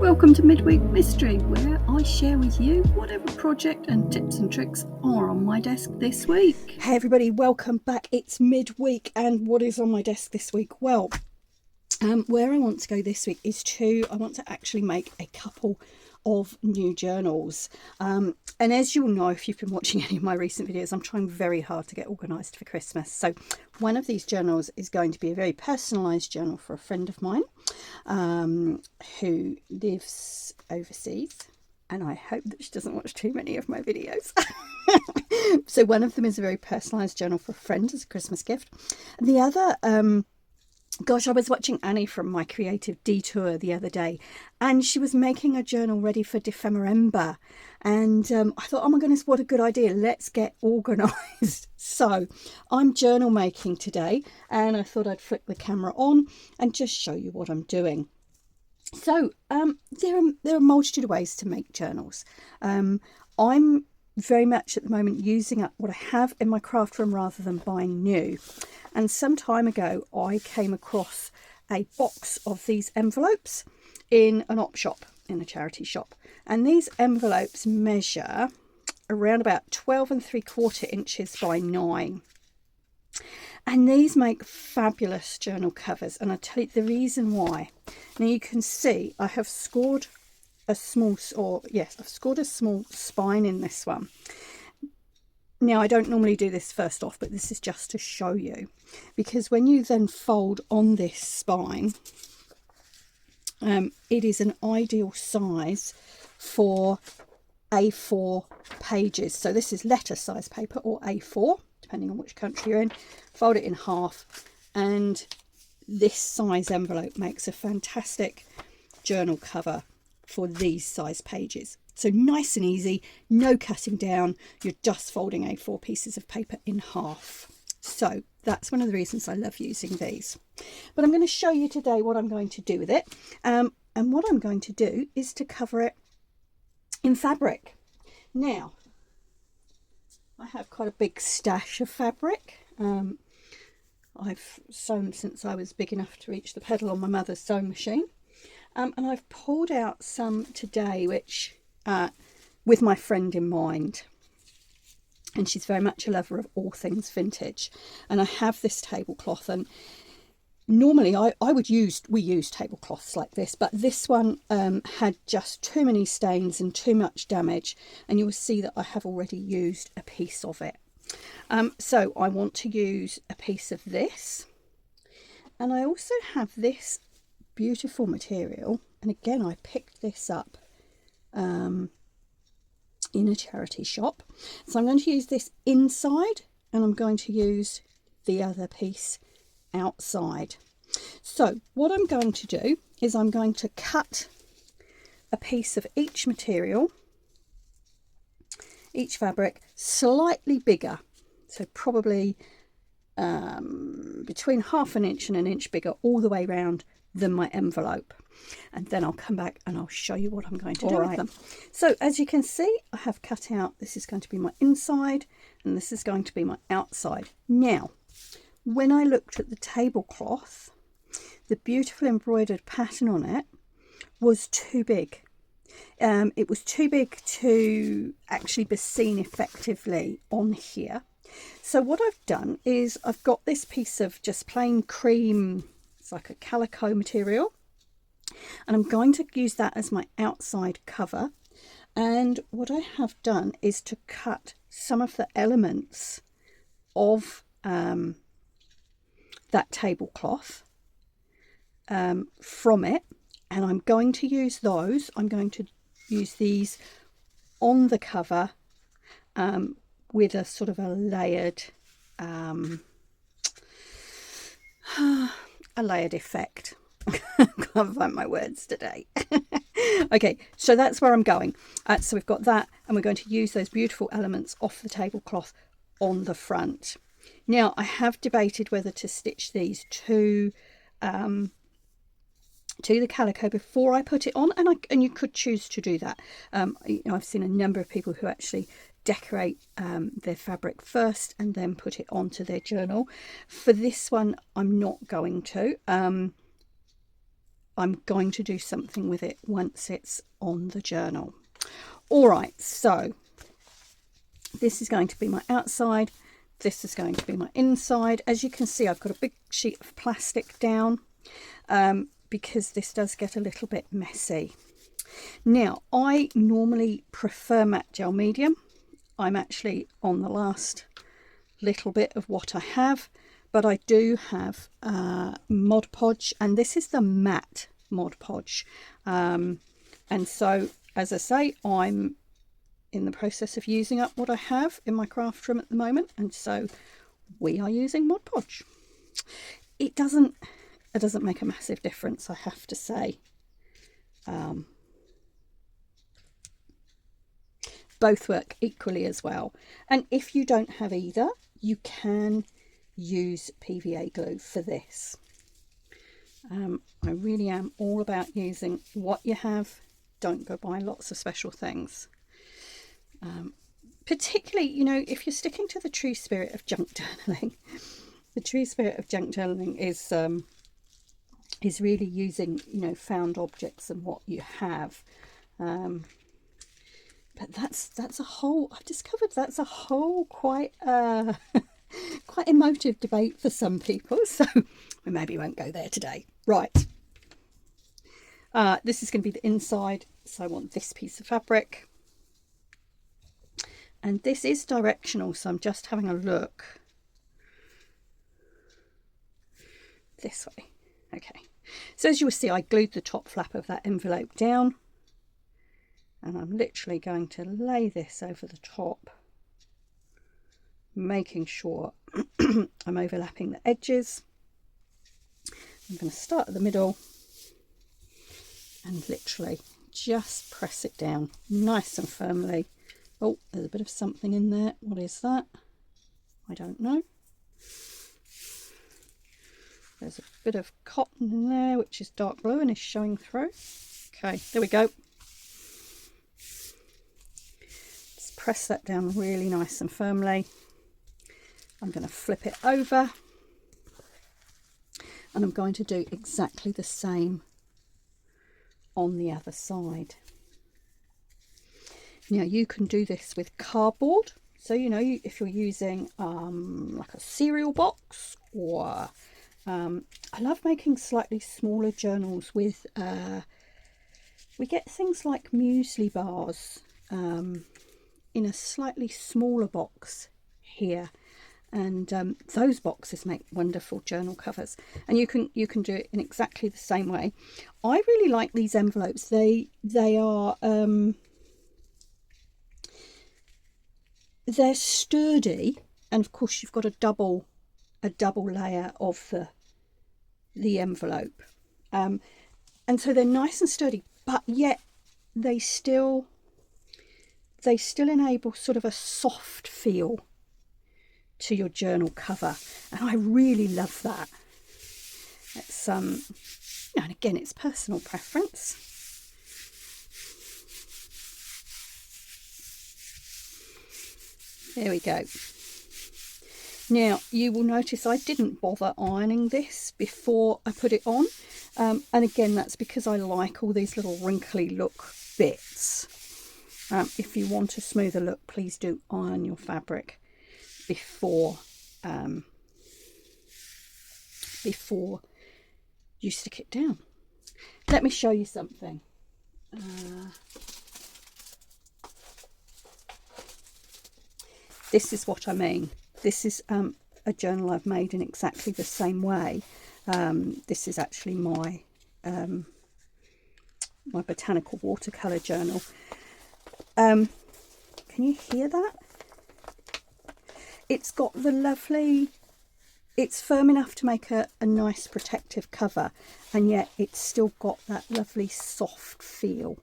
Welcome to Midweek Mystery, where I share with you whatever project and tips and tricks are on my desk this week. Hey everybody, welcome back. It's midweek, and what is on my desk this week? Well, where I want to go this week is I want to actually make a couple of new journals. And as you'll know, if you've been watching any of my recent videos, I'm trying very hard to get organised for Christmas. So one of these journals is going to be a very personalised journal for a friend of mine who lives overseas. And I hope that she doesn't watch too many of my videos. So one of them is a very personalised journal for a friend as a Christmas gift. And the other, I was watching Annie from My Creative Detour the other day, and she was making a journal ready for December. And I thought, oh my goodness, what a good idea. Let's get organised. So I'm journal making today, and I thought I'd flick the camera on and just show you what I'm doing. So there are a multitude of ways to make journals. I'm very much at the moment using up what I have in my craft room rather than buying new. And some time ago I came across a box of these envelopes in an op shop, in a charity shop. And these envelopes measure around about 12 3/4 inches by 9. And these make fabulous journal covers, and I'll tell you the reason why. Now you can see I have scored a small spine in this one. Now I don't normally do this first off, but this is just to show you, because when you then fold on this spine, it is an ideal size for A4 pages. So this is letter size paper, or A4, depending on which country you're in. Fold it in half, and this size envelope makes a fantastic journal cover for these size pages. So nice and easy, no cutting down, you're just folding A4 pieces of paper in half. So that's one of the reasons I love using these. But I'm going to show you today what I'm going to do with it. And what I'm going to do is to cover it in fabric. Now, I have quite a big stash of fabric. I've sewn since I was big enough to reach the pedal on my mother's sewing machine. And I've pulled out some today, which with my friend in mind. And she's very much a lover of all things vintage. And I have this tablecloth, and normally we use tablecloths like this, but this one had just too many stains and too much damage, and you will see that I have already used a piece of it. So I want to use a piece of this, and I also have this beautiful material, and again I picked this up in a charity shop. So I'm going to use this inside, and I'm going to use the other piece outside. So what I'm going to do is I'm going to cut a piece of each material, each fabric, slightly bigger, so probably between 1/2 inch and 1 inch bigger all the way around than my envelope. And then I'll come back and I'll show you what I'm going to do with them. So as you can see, I have cut out, this is going to be my inside and this is going to be my outside. Now, when I looked at the tablecloth, the beautiful embroidered pattern on it was too big. It was too big to actually be seen effectively on here. So what I've done is I've got this piece of just plain cream, it's like a calico material, and I'm going to use that as my outside cover. And what I have done is to cut some of the elements of that tablecloth from it, and I'm going to use those. I'm going to use these on the cover with a sort of a layered effect. I can't find my words today. Okay, so that's where I'm going. So we've got that, and we're going to use those beautiful elements off the tablecloth on the front. Now, I have debated whether to stitch these to the calico before I put it on, and you could choose to do that. You know, I've seen a number of people who actually decorate their fabric first and then put it onto their journal. For this one, I'm not going to. I'm going to do something with it once it's on the journal. All right, so this is going to be my outside. This is going to be my inside. As you can see, I've got a big sheet of plastic down because this does get a little bit messy. Now, I normally prefer matte gel medium. I'm actually on the last little bit of what I have, but I do have Mod Podge, and this is the matte Mod Podge. And so, as I say, I'm in the process of using up what I have in my craft room at the moment, and so we are using Mod Podge. It doesn't make a massive difference, I have to say. Both work equally as well, and if you don't have either, you can use PVA glue for this. I really am all about using what you have. Don't go buy lots of special things. Particularly, you know, if you're sticking to the true spirit of junk journaling. The true spirit of junk journaling is really using, you know, found objects and what you have. But that's a whole, I've discovered that's a whole quite quite emotive debate for some people, so we maybe won't go there today. Right, this is going to be the inside, so I want this piece of fabric, and this is directional, so I'm just having a look this way. Okay, so as you will see, I glued the top flap of that envelope down, and I'm literally going to lay this over the top, making sure I'm overlapping the edges. I'm going to start at the middle and literally just press it down nice and firmly. Oh, there's a bit of something in there. What is that? I don't know. There's a bit of cotton in there, which is dark blue and is showing through. Okay, there we go. Just press that down really nice and firmly. I'm going to flip it over, and I'm going to do exactly the same on the other side. Now, you can do this with cardboard. So, you know, if you're using like a cereal box, or I love making slightly smaller journals with, we get things like muesli bars in a slightly smaller box here. And those boxes make wonderful journal covers, and you can do it in exactly the same way. I really like these envelopes. They are they're sturdy, and of course you've got a double layer of the envelope, and so they're nice and sturdy, but yet they still enable sort of a soft feel to your journal cover, and I really love that. It's and again, it's personal preference. There we go. Now, you will notice I didn't bother ironing this before I put it on, and again, that's because I like all these little wrinkly look bits. If you want a smoother look, please do iron your fabric before you stick it down. Let me show you something. This is what I mean. This is a journal I've made in exactly the same way. This is actually my my botanical watercolour journal. Can you hear that? It's got the lovely, it's firm enough to make a nice protective cover, and yet it's still got that lovely soft feel.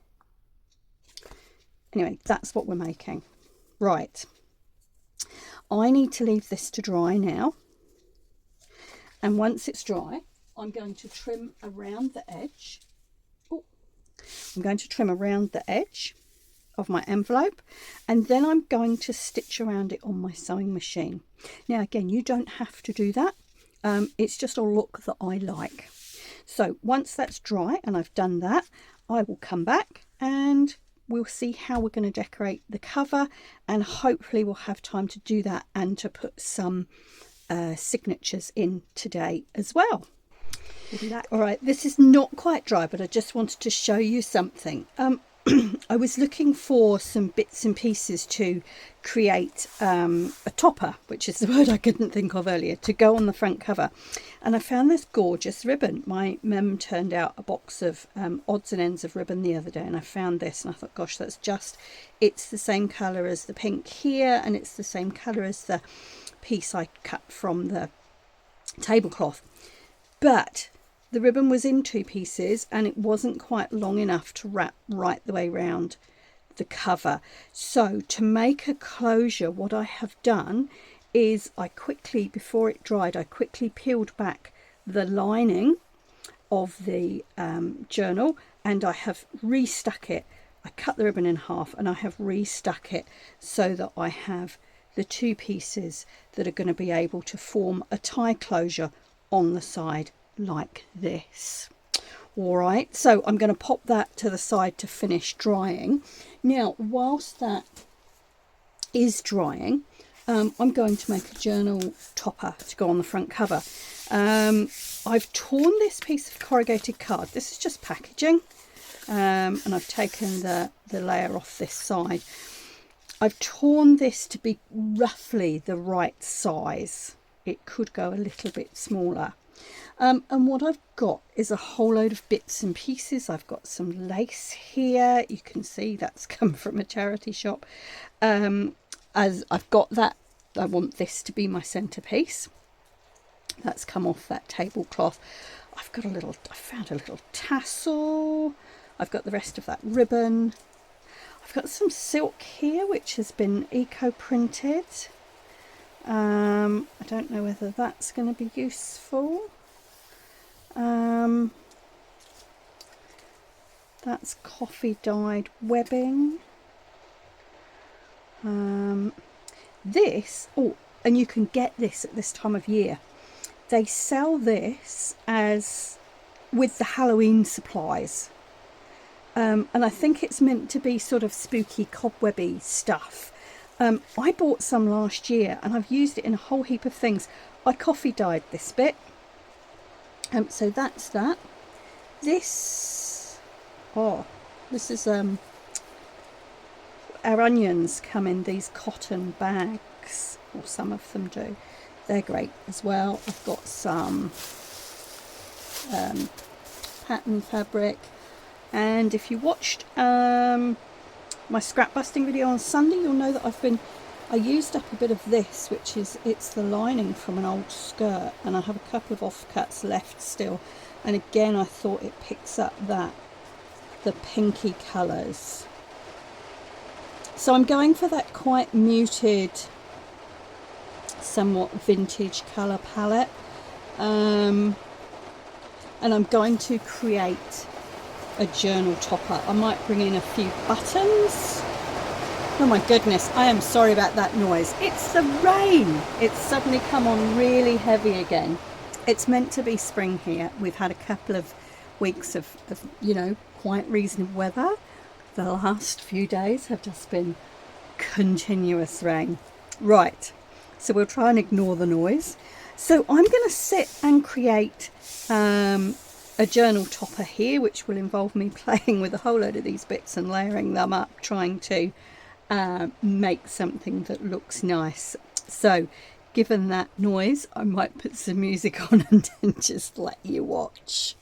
Anyway, that's what we're making. Right. I need to leave this to dry now. And once it's dry, I'm going to trim around the edge. Oh, I'm going to trim around the edge of my envelope, and then I'm going to stitch around it on my sewing machine. Now again, you don't have to do that. It's just a look that I like. So once that's dry and I've done that, I will come back and we'll see how we're going to decorate the cover, and hopefully we'll have time to do that and to put some signatures in today as well. All right, this is not quite dry, but I just wanted to show you something. I was looking for some bits and pieces to create a topper, which is the word I couldn't think of earlier, to go on the front cover. And I found this gorgeous ribbon. My mum turned out a box of odds and ends of ribbon the other day, and I found this and I thought, gosh, it's the same colour as the pink here, and it's the same colour as the piece I cut from the tablecloth. But the ribbon was in 2 pieces and it wasn't quite long enough to wrap right the way around the cover. So to make a closure, what I have done is before it dried, I quickly peeled back the lining of the journal, and I have restuck it. I cut the ribbon in half and I have restuck it so that I have the 2 pieces that are going to be able to form a tie closure on the side like this. All right, so I'm going to pop that to the side to finish drying. Now, whilst that is drying, I'm going to make a journal topper to go on the front cover. I've torn this piece of corrugated card. This is just packaging, and I've taken the layer off this side. I've torn this to be roughly the right size. It could go a little bit smaller. And what I've got is a whole load of bits and pieces. I've got some lace here. You can see that's come from a charity shop. As I've got that, I want this to be my centerpiece. That's come off that tablecloth. I found a little tassel. I've got the rest of that ribbon. I've got some silk here, which has been eco-printed. I don't know whether that's going to be useful. That's coffee dyed webbing. And you can get this at this time of year. They sell this as with the Halloween supplies. And I think it's meant to be sort of spooky, cobwebby stuff. I bought some last year and I've used it in a whole heap of things. I coffee dyed this bit. So that's that. This is our onions come in these cotton bags, or some of them do. They're great as well. I've got some pattern fabric, and if you watched my scrap busting video on Sunday, you'll know that I used up a bit of this, it's the lining from an old skirt, and I have a couple of offcuts left still, and again I thought it picks up the pinky colours. So I'm going for that quite muted, somewhat vintage colour palette, and I'm going to create a journal topper. I might bring in a few buttons. Oh my goodness, I am sorry about that noise. It's the rain. It's suddenly come on really heavy again. It's meant to be spring here. We've had a couple of weeks of quite reasonable weather. The last few days have just been continuous rain. Right, so we'll try and ignore the noise. So I'm going to sit and create a journal topper here, which will involve me playing with a whole load of these bits and layering them up, trying to make something that looks nice. So given that noise, I might put some music on and then just let you watch.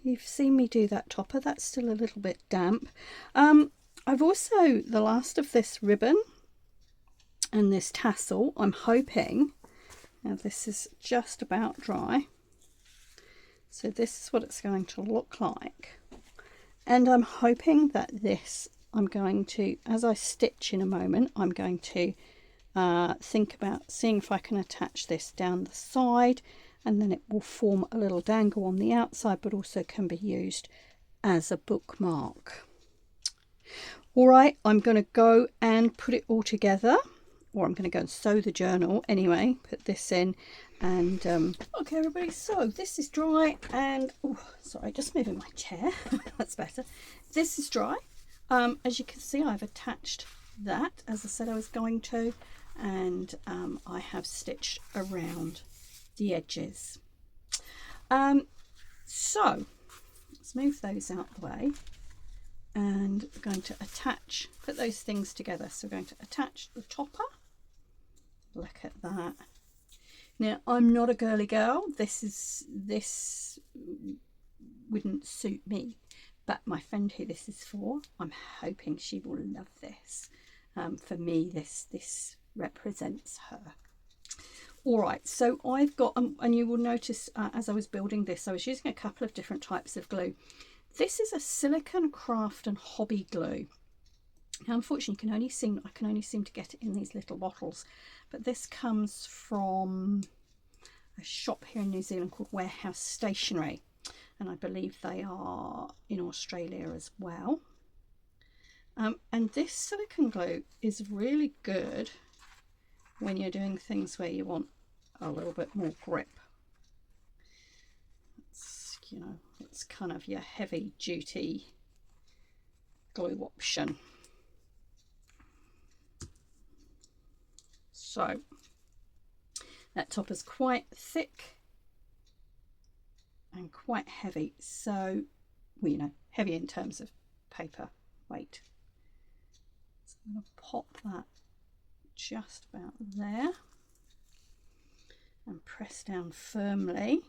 you've seen me do that topper. That's still a little bit damp. I've also, the last of this ribbon and this tassel, I'm hoping, now this is just about dry, so this is what it's going to look like, and I'm hoping that this, I'm going to, as I stitch in a moment, I'm going to think about seeing if I can attach this down the side, and then it will form a little dangle on the outside, but also can be used as a bookmark. All right, I'm going to go and put it all together, or I'm going to go and sew the journal anyway, put this in, and okay everybody, so this is dry, and oh sorry, just moving my chair. That's better. This is dry. As you can see, I've attached that as I said I was going to, and I have stitched around the edges. So let's move those out the way, and we're going to attach, put those things together. So we're going to attach the topper. Look at that. Now, I'm not a girly girl. This wouldn't suit me, but my friend who this is for, I'm hoping she will love this. For me, this represents her. All right, so I've got, and you will notice as I was building this, I was using a couple of different types of glue. This is a silicone craft and hobby glue. Now, unfortunately, I can only seem to get it in these little bottles, but this comes from a shop here in New Zealand called Warehouse Stationery, and I believe they are in Australia as well. And this silicone glue is really good when you're doing things where you want a little bit more grip. It's, you know, it's kind of your heavy duty glue option. So that top is quite thick and quite heavy, so, well, you know, heavy in terms of paper weight. So I'm going to pop that just about there and press down firmly.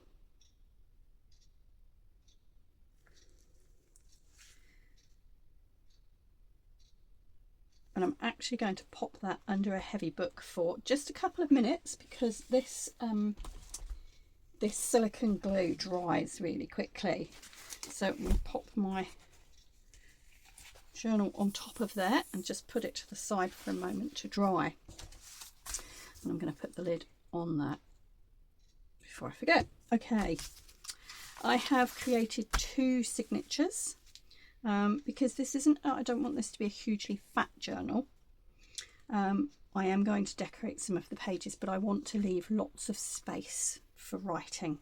And I'm actually going to pop that under a heavy book for just a couple of minutes, because this this silicone glue dries really quickly. So I'm going to pop my journal on top of there and just put it to the side for a moment to dry. And I'm going to put the lid on that before I forget. Okay, I have created 2 signatures because this isn't, I don't want this to be a hugely fat journal. I am going to decorate some of the pages, but I want to leave lots of space for writing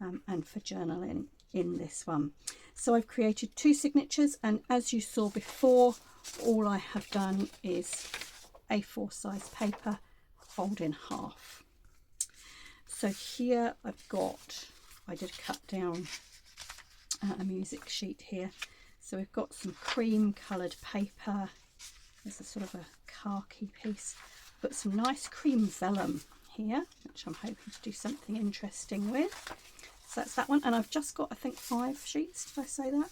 and for journaling in this one. So I've created 2 signatures, and as you saw before, all I have done is A4 size paper, fold in half. So here I've got, I did cut down a music sheet here. So we've got some cream coloured paper. There's a sort of a khaki piece. Put some nice cream vellum here, which I'm hoping to do something interesting with. So that's that one, and I've just got, I think, 5 sheets, did I say that?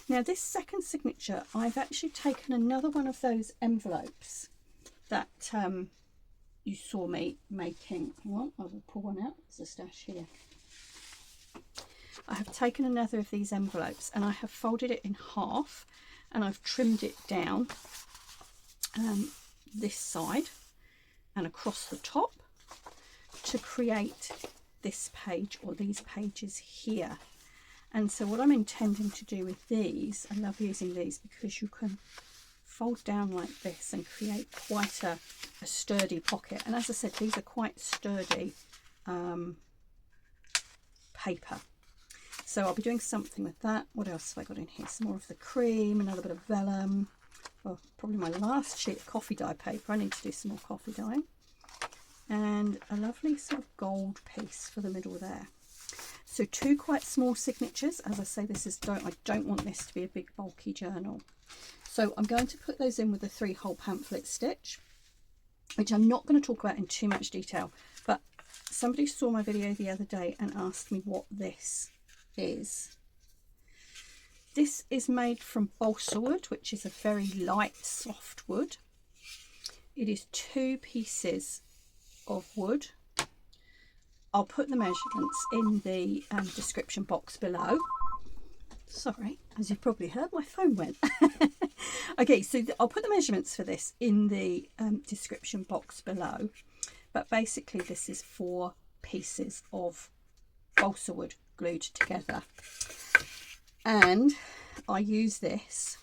Now this second signature, I've actually taken another one of those envelopes that you saw me making. Hang on, I will pull one out, there's a stash here. I have taken another of these envelopes and I have folded it in half, and I've trimmed it down this side and across the top to create this page, or these pages here. And so what I'm intending to do with these, I love using these because you can fold down like this and create quite a sturdy pocket. And as I said, these are quite sturdy paper. So I'll be doing something with that. What else have I got in here? Some more of the cream, another bit of vellum. Oh, probably my last sheet of coffee dye paper. I need to do some more coffee dyeing. And a lovely sort of gold piece for the middle there. So 2 quite small signatures. As I say, this is I don't want this to be a big bulky journal. So I'm going to put those in with a 3-hole pamphlet stitch, which I'm not going to talk about in too much detail, but somebody saw my video the other day and asked me what this is. This is made from balsa wood, which is a very light, soft wood. It is 2 pieces of wood. I'll put the measurements in the description box below. Sorry, as you've probably heard, my phone went. Okay, so I'll put the measurements for this in the description box below. But basically this is 4 pieces of balsa wood glued together. And I use this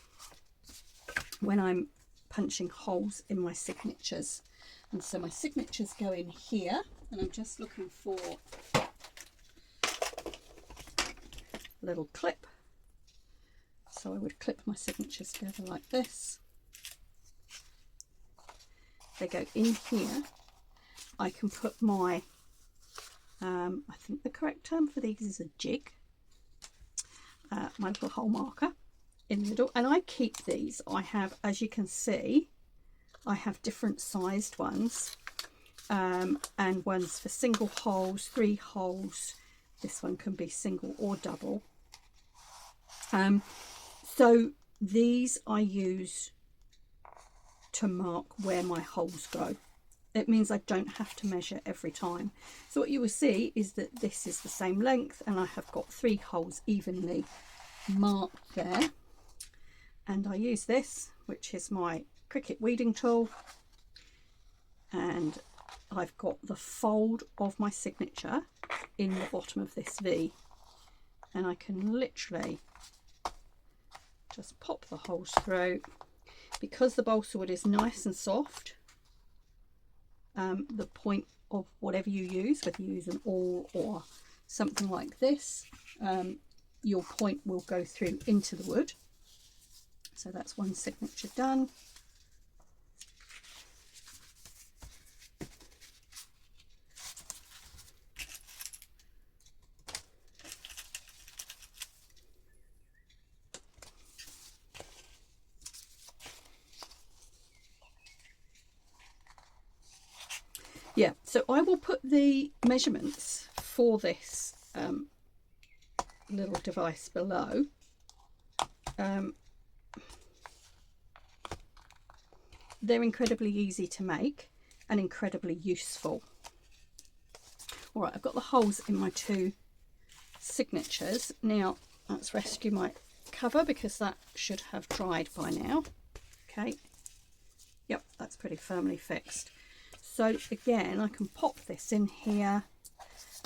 when I'm punching holes in my signatures. And so my signatures go in here, and I'm just looking for a little clip. So I would clip my signatures together like this. They go in here. I can put my, I think the correct term for these is a jig, my little hole marker in the middle. And I keep these. I have, as you can see, I have different sized ones, and ones for single holes, 3 holes. This one can be single or double. So these I use to mark where my holes go. It means I don't have to measure every time. So what you will see is that this is the same length, and I have got 3 holes evenly marked there. And I use this, which is my Cricut weeding tool, and I've got the fold of my signature in the bottom of this V, and I can literally just pop the holes through. Because the balsa wood is nice and soft, the point of whatever you use, whether you use an awl or something like this, your point will go through into the wood. So that's one signature done. Yeah, so I will put the measurements for this little device below. They're incredibly easy to make and incredibly useful. All right, I've got the holes in my 2 signatures. Now let's rescue my cover, because that should have dried by now. Okay, yep, that's pretty firmly fixed. So again, I can pop this in here,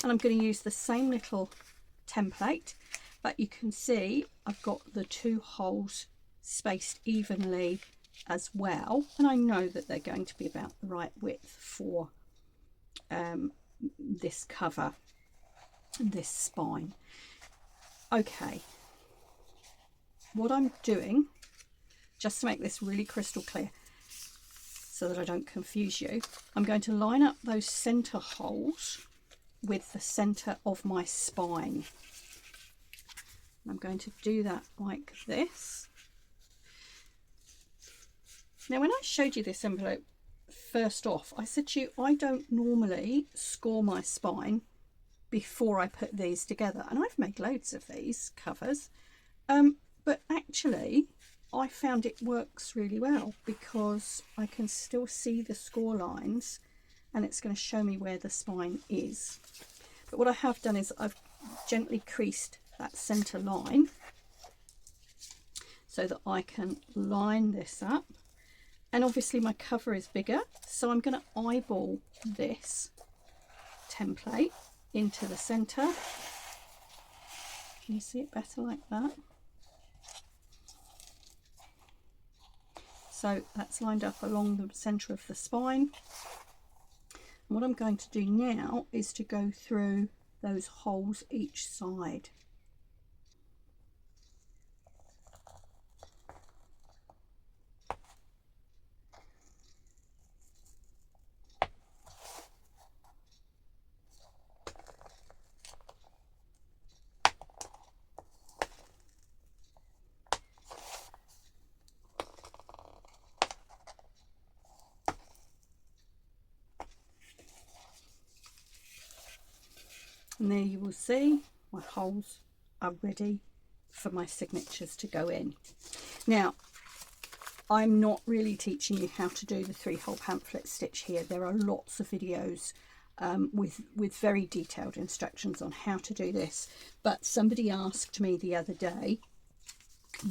and I'm going to use the same little template, but you can see I've got the 2 holes spaced evenly as well, and I know that they're going to be about the right width for this cover and this spine. Okay, what I'm doing, just to make this really crystal clear so that I don't confuse you, I'm going to line up those center holes with the center of my spine. I'm going to do that like this. Now, when I showed you this envelope first off, I said to you, I don't normally score my spine before I put these together. And I've made loads of these covers. But actually, I found it works really well, because I can still see the score lines, and it's going to show me where the spine is. But what I have done is I've gently creased that center line so that I can line this up. And obviously my cover is bigger, so I'm going to eyeball this template into the center. Can you see it better like that? So that's lined up along the center of the spine. And what I'm going to do now is to go through those holes each side. And there you will see my holes are ready for my signatures to go in. Now, I'm not really teaching you how to do the 3-hole pamphlet stitch here. There are lots of videos with very detailed instructions on how to do this. But somebody asked me the other day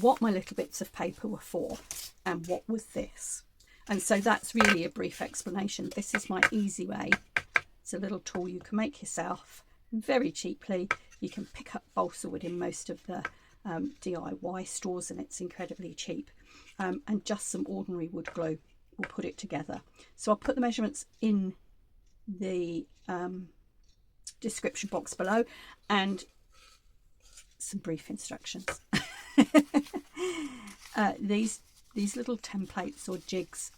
what my little bits of paper were for and what was this. And so that's really a brief explanation. This is my easy way. It's a little tool you can make yourself very cheaply. You can pick up balsa wood in most of the DIY stores, and it's incredibly cheap. And just some ordinary wood glue will put it together. So I'll put the measurements in the description box below and some brief instructions. These little templates or jigs,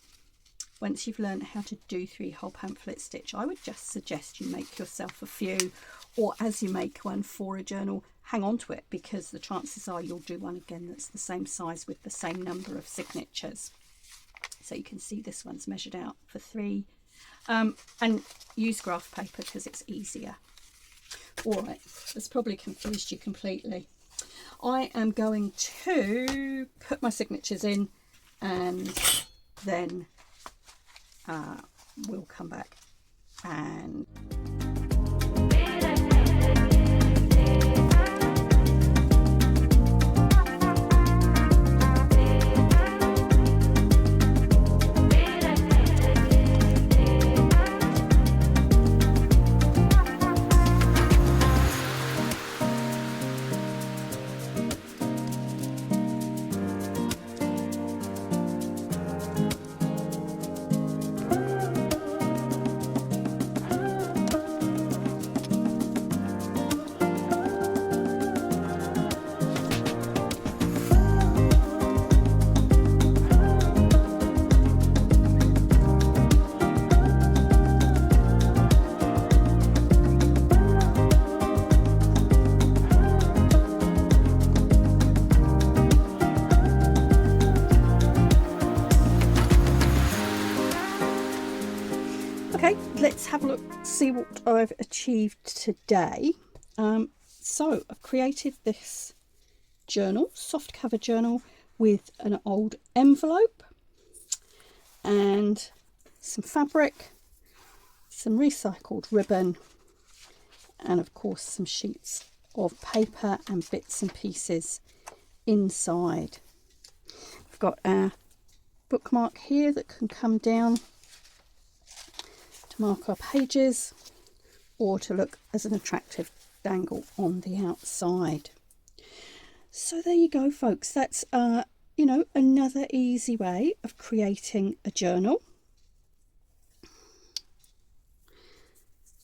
once you've learned how to do 3-hole pamphlet stitch, I would just suggest you make yourself a few, or as you make one for a journal, hang on to it, because the chances are you'll do one again that's the same size with the same number of signatures. So you can see this one's measured out for 3, and use graph paper because it's easier. All right, that's probably confused you completely. I am going to put my signatures in, and then we'll come back and okay, let's have a look, see what I've achieved today. So I've created this journal, soft cover journal, with an old envelope and some fabric, some recycled ribbon, and of course some sheets of paper and bits and pieces inside. I've got a bookmark here that can come down to mark our pages, or to look as an attractive dangle on the outside. So there you go, folks. That's you know, another easy way of creating a journal.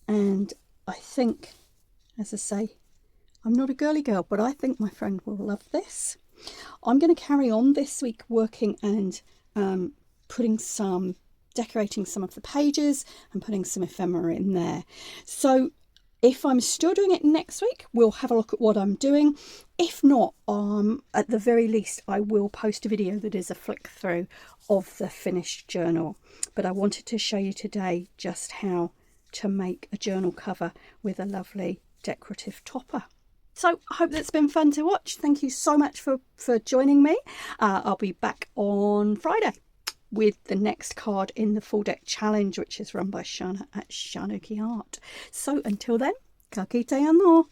And I think, as I say, I'm not a girly girl, but I think my friend will love this. I'm going to carry on this week working and decorating some of the pages and putting some ephemera in there. So if I'm still doing it next week, we'll have a look at what I'm doing. If not, at the very least, I will post a video that is a flick through of the finished journal. But I wanted to show you today just how to make a journal cover with a lovely decorative topper. So I hope that's been fun to watch. Thank you so much for joining me. I'll be back on Friday with the next card in the full deck challenge, which is run by Shana at Shanuki Art. So until then, ka kite anō.